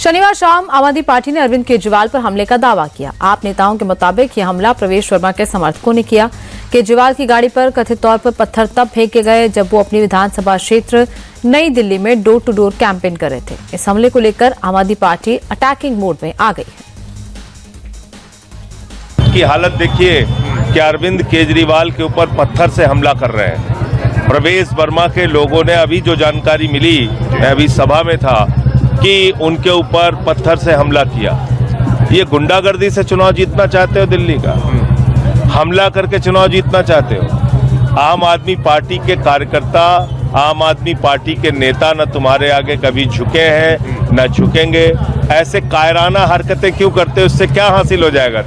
शनिवार शाम आम आदमी पार्टी ने अरविंद केजरीवाल पर हमले का दावा किया। आप नेताओं के मुताबिक यह हमला प्रवेश वर्मा के समर्थकों ने किया। केजरीवाल की गाड़ी पर कथित तौर पर पत्थर तब फेंके गए जब वो अपनी विधानसभा क्षेत्र नई दिल्ली में डोर टू डोर कैंपेन कर रहे थे। इस हमले को लेकर आम आदमी पार्टी अटैकिंग मोड में आ गई है। की हालत देखिए कि अरविंद केजरीवाल के ऊपर पत्थर से हमला कर रहे हैं। प्रवेश वर्मा के लोगों ने अभी जो जानकारी मिली, मैं अभी सभा में था, कि उनके ऊपर पत्थर से हमला किया। ये गुंडागर्दी से चुनाव जीतना चाहते हो दिल्ली का? हमला करके चुनाव जीतना चाहते हो? आम आदमी पार्टी के कार्यकर्ता, आम आदमी पार्टी के नेता न तुम्हारे आगे कभी झुके हैं न झुकेंगे। ऐसे कायराना हरकतें क्यों करते हो? उससे क्या हासिल हो जाएगा?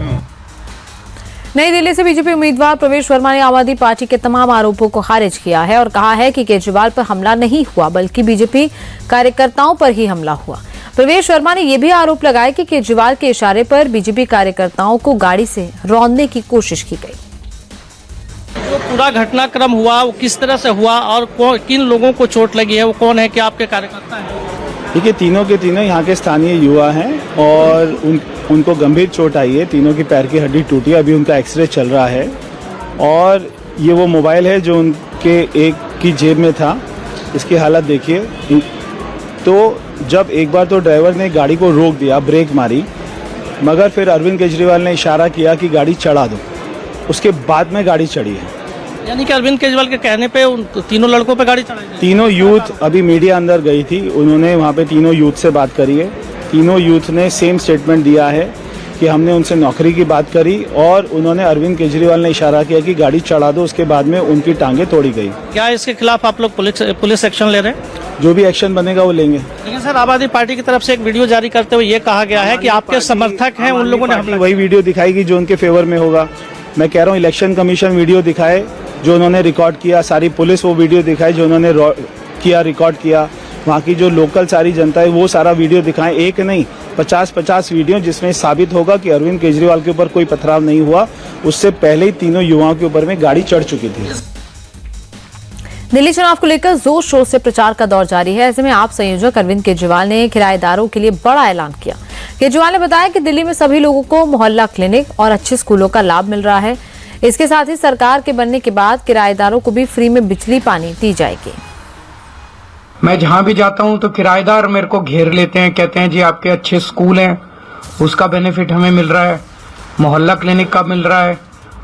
नई दिल्ली से बीजेपी उम्मीदवार प्रवेश वर्मा ने आम आदमी पार्टी के तमाम आरोपों को खारिज किया है और कहा है कि केजरीवाल पर हमला नहीं हुआ बल्कि बीजेपी कार्यकर्ताओं पर ही हमला हुआ। प्रवेश वर्मा ने यह भी आरोप लगाया कि केजरीवाल के इशारे पर बीजेपी कार्यकर्ताओं को गाड़ी से रौंदने की कोशिश की गई। जो पूरा घटनाक्रम हुआ वो किस तरह से हुआ और किन लोगों को चोट लगी है, वो कौन है, क्या आपके कार्यकर्ता हैं? देखिए, तीनों के तीनों यहाँ के स्थानीय युवा हैं और उनको गंभीर चोट आई है। तीनों की पैर की हड्डी टूटी है। अभी उनका एक्सरे चल रहा है और ये वो मोबाइल है जो उनके एक की जेब में था। इसकी हालत देखिए। तो जब एक बार तो ड्राइवर ने गाड़ी को रोक दिया, ब्रेक मारी, मगर फिर अरविंद केजरीवाल ने इशारा किया कि गाड़ी चढ़ा दो। उसके बाद में गाड़ी चढ़ी है। यानी कि अरविंद केजरीवाल के कहने पे उन तीनों लड़कों पे गाड़ी चढ़ाई गई? तीनों यूथ, अभी मीडिया अंदर गई थी, उन्होंने वहाँ पे तीनों यूथ से बात करी है। तीनों यूथ ने सेम स्टेटमेंट दिया है कि हमने उनसे नौकरी की बात करी और उन्होंने अरविंद केजरीवाल ने इशारा किया कि गाड़ी चढ़ा दो। उसके बाद में उनकी टांगे तोड़ी गई। क्या इसके खिलाफ आप लोग पुलिस एक्शन ले रहे हैं? जो भी एक्शन बनेगा वो लेंगे। लेकिन सर, आम आदमी पार्टी की तरफ से एक वीडियो जारी करते हुए ये कहा गया है कि आपके समर्थक हैं, उन लोगों ने वही वीडियो दिखाएगी जो उनके फेवर में होगा। मैं कह रहा हूँ इलेक्शन कमीशन वीडियो दिखाए जो उन्होंने रिकॉर्ड किया, सारी पुलिस वो वीडियो दिखाए जो उन्होंने रिकॉर्ड किया, वहाँ की जो लोकल सारी जनता है वो सारा वीडियो दिखाएं। एक नहीं, 50-50 वीडियो जिसमें साबित होगा कि अरविंद केजरीवाल के ऊपर कोई पथराव नहीं हुआ। उससे पहले ही तीनों युवाओं के ऊपर में गाड़ी चढ़ चुकी थी। दिल्ली चुनाव को लेकर जोर शोर से प्रचार का दौर जारी है। ऐसे में आप संयोजक अरविंद केजरीवाल ने किराएदारों के लिए बड़ा ऐलान किया। केजरीवाल ने बताया कि दिल्ली में सभी लोगों को मोहल्ला क्लिनिक और अच्छे स्कूलों का लाभ मिल रहा है। इसके साथ ही सरकार के बनने के बाद किराएदारों को भी फ्री में बिजली पानी दी जाएगी। मैं जहां भी जाता हूं तो किराएदार मेरे को घेर लेते हैं, कहते हैं जी आपके अच्छे स्कूल हैं, उसका बेनिफिट हमें मिल रहा है, मोहल्ला क्लिनिक का मिल रहा है,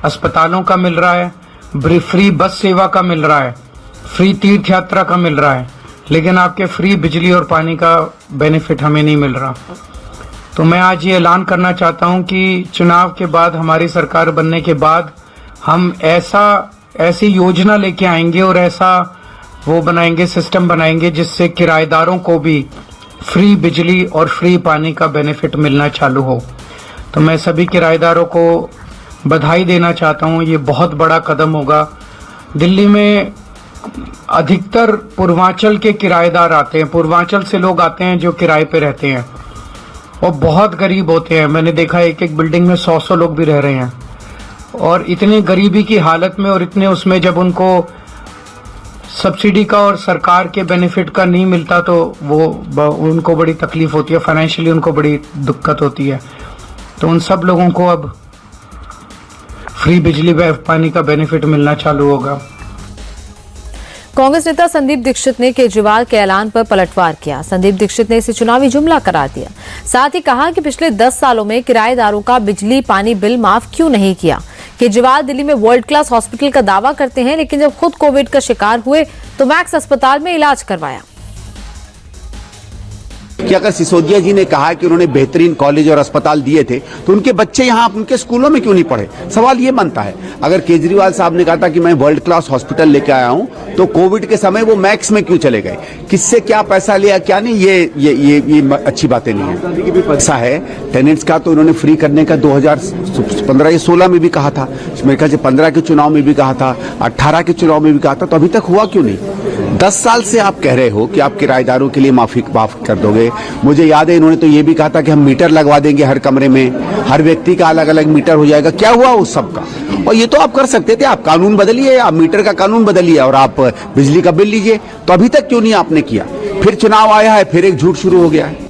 अस्पतालों का मिल रहा है, फ्री बस सेवा का मिल रहा है, फ्री तीर्थ यात्रा का मिल रहा है, लेकिन आपके फ्री बिजली और पानी का बेनिफिट हमें नहीं मिल रहा। तो मैं आज ये ऐलान करना चाहता हूं कि चुनाव के बाद, हमारी सरकार बनने के बाद, हम ऐसी योजना लेके आएंगे और ऐसा वो बनाएंगे, सिस्टम बनाएंगे जिससे किराएदारों को भी फ्री बिजली और फ्री पानी का बेनिफिट मिलना चालू हो। तो मैं सभी किराएदारों को बधाई देना चाहता हूं। ये बहुत बड़ा कदम होगा। दिल्ली में अधिकतर पूर्वांचल के किराएदार आते हैं, पूर्वांचल से लोग आते हैं जो किराए पे रहते हैं और बहुत गरीब होते हैं। मैंने देखा एक एक बिल्डिंग में 100-100 लोग भी रह रहे हैं और इतनी गरीबी की हालत में और इतने उसमें जब उनको सब्सिडी का और सरकार के बेनिफिट का नहीं मिलता तो उनको बड़ी तकलीफ होती है, फाइनेंशियली उनको बड़ी दिक्कत होती है। तो उन सब लोगों को अब फ्री बिजली व पानी का बेनिफिट मिलना चालू होगा। कांग्रेस नेता संदीप दीक्षित ने केजरीवाल के ऐलान पर पलटवार किया। संदीप दीक्षित ने इसे चुनावी जुमला करार दिया। साथ ही कहा कि पिछले 10 सालों में किराएदारों का बिजली पानी बिल माफ क्यों नहीं किया। केजरीवाल दिल्ली में वर्ल्ड क्लास हॉस्पिटल का दावा करते हैं, लेकिन जब खुद कोविड का शिकार हुए तो मैक्स अस्पताल में इलाज करवाया। कि अगर सिसोदिया जी ने कहा कि उन्होंने बेहतरीन कॉलेज और अस्पताल दिए थे तो उनके बच्चे यहाँ उनके स्कूलों में क्यों नहीं पढ़े? सवाल ये बनता है। अगर केजरीवाल साहब ने कहा था कि मैं वर्ल्ड क्लास हॉस्पिटल लेके आया हूं तो कोविड के समय वो मैक्स में क्यों चले गए? किससे क्या पैसा लिया क्या नहीं, ये अच्छी बातें नहीं है। पैसा है टेनेंट्स का तो उन्होंने फ्री करने का 2015 या 16 में भी कहा था, मेरे ख्याल से 15 के चुनाव में भी कहा था, 18 के चुनाव में भी कहा था, तो अभी तक हुआ क्यों नहीं? 10 साल से आप कह रहे हो कि आप किराएदारों के लिए माफ कर दोगे। मुझे याद है इन्होंने तो ये भी कहा था कि हम मीटर लगवा देंगे हर कमरे में, हर व्यक्ति का अलग अलग मीटर हो जाएगा। क्या हुआ उस सब का? और ये तो आप कर सकते थे, आप कानून बदलिए, आप मीटर का कानून बदलिए और आप बिजली का बिल लीजिए। तो अभी तक क्यों नहीं आपने किया? फिर चुनाव आया है, फिर एक झूठ शुरू हो गया है।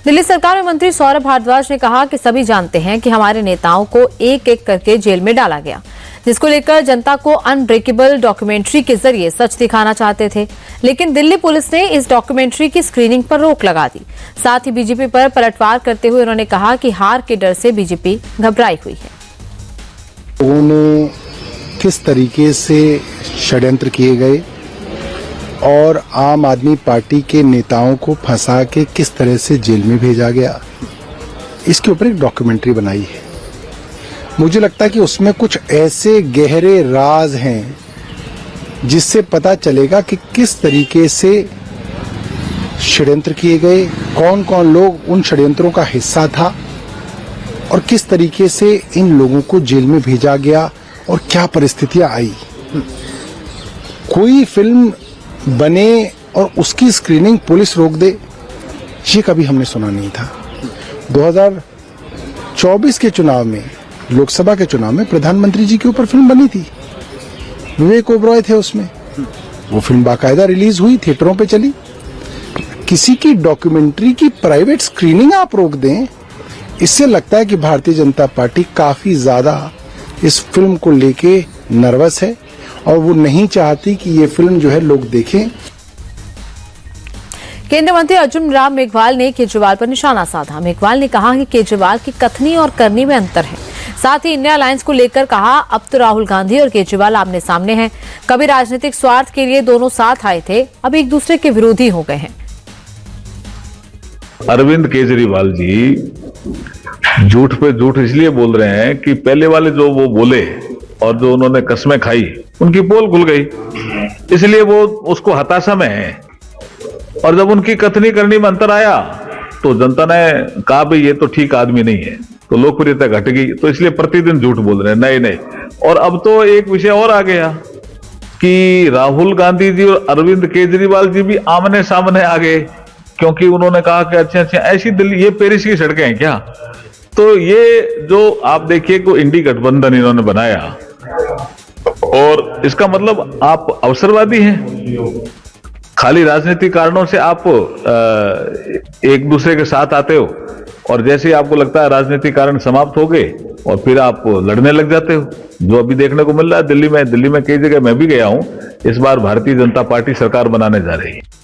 दिल्ली सरकार में मंत्री सौरभ भारद्वाज ने कहा कि सभी जानते हैं कि हमारे नेताओं को एक एक करके जेल में डाला गया, जिसको लेकर जनता को अनब्रेकेबल डॉक्यूमेंट्री के जरिए सच दिखाना चाहते थे, लेकिन दिल्ली पुलिस ने इस डॉक्यूमेंट्री की स्क्रीनिंग पर रोक लगा दी। साथ ही बीजेपी पर पलटवार करते हुए उन्होंने कहा कि हार के डर से बीजेपी घबराई हुई है। लोगों ने किस तरीके से षड्यंत्र किए गए और आम आदमी पार्टी के नेताओं को फंसा के किस तरह से जेल में भेजा गया, इसके ऊपर एक डॉक्यूमेंट्री बनाई है। मुझे लगता है कि उसमें कुछ ऐसे गहरे राज हैं जिससे पता चलेगा कि किस तरीके से षड्यंत्र किए गए, कौन कौन लोग उन षड्यंत्रों का हिस्सा था और किस तरीके से इन लोगों को जेल में भेजा गया और क्या परिस्थितियां आई। कोई फिल्म बने और उसकी स्क्रीनिंग पुलिस रोक दे, ये कभी हमने सुना नहीं था। 2024 के चुनाव में, लोकसभा के चुनाव में प्रधानमंत्री जी के ऊपर फिल्म बनी थी, विवेक ओबरॉय थे उसमें। वो फिल्म बाकायदा रिलीज हुई, थिएटरों पे चली। किसी की डॉक्यूमेंट्री की प्राइवेट स्क्रीनिंग आप रोक दें, इससे लगता है कि भारतीय जनता पार्टी काफी ज्यादा इस फिल्म को लेके नर्वस है और वो नहीं चाहती कि ये फिल्म जो है लोग देखें। केंद्रीय मंत्री अर्जुन राम मेघवाल ने केजरीवाल पर निशाना साधा। मेघवाल ने कहा कि केजरीवाल की कथनी और करनी में अंतर है। साथ ही इंडिया अलायंस को लेकर कहा, अब तो राहुल गांधी और केजरीवाल आमने सामने हैं। कभी राजनीतिक स्वार्थ के लिए दोनों साथ आए थे, अब एक दूसरे के विरोधी हो गए हैं। अरविंद केजरीवाल जी झूठ पे झूठ इसलिए बोल रहे हैं कि पहले वाले जो वो बोले और जो उन्होंने कस्में खाई, उनकी पोल खुल गई, इसलिए वो उसको हताशा में है। और जब उनकी कथनी करनी में अंतर आया तो जनता ने कहा भाई ये तो ठीक आदमी नहीं है, तो लोकप्रियता घट गई, तो इसलिए प्रतिदिन झूठ बोल रहे हैं नए नए। और अब तो एक विषय और आ गया कि राहुल गांधी जी और अरविंद केजरीवाल जी भी आमने सामने आ गए, क्योंकि उन्होंने कहा कि अच्छा ऐसी दिल्ली, ये पेरिस की सड़कें हैं क्या। तो ये जो आप देखिए को इंडी गठबंधन इन्होंने बनाया, और इसका मतलब आप अवसरवादी हैं। खाली राजनीतिक कारणों से आप एक दूसरे के साथ आते हो और जैसे ही आपको लगता है राजनीतिक कारण समाप्त हो गए और फिर आप लड़ने लग जाते हो, जो अभी देखने को मिल रहा है दिल्ली में कई जगह मैं भी गया हूं। इस बार भारतीय जनता पार्टी सरकार बनाने जा रही है।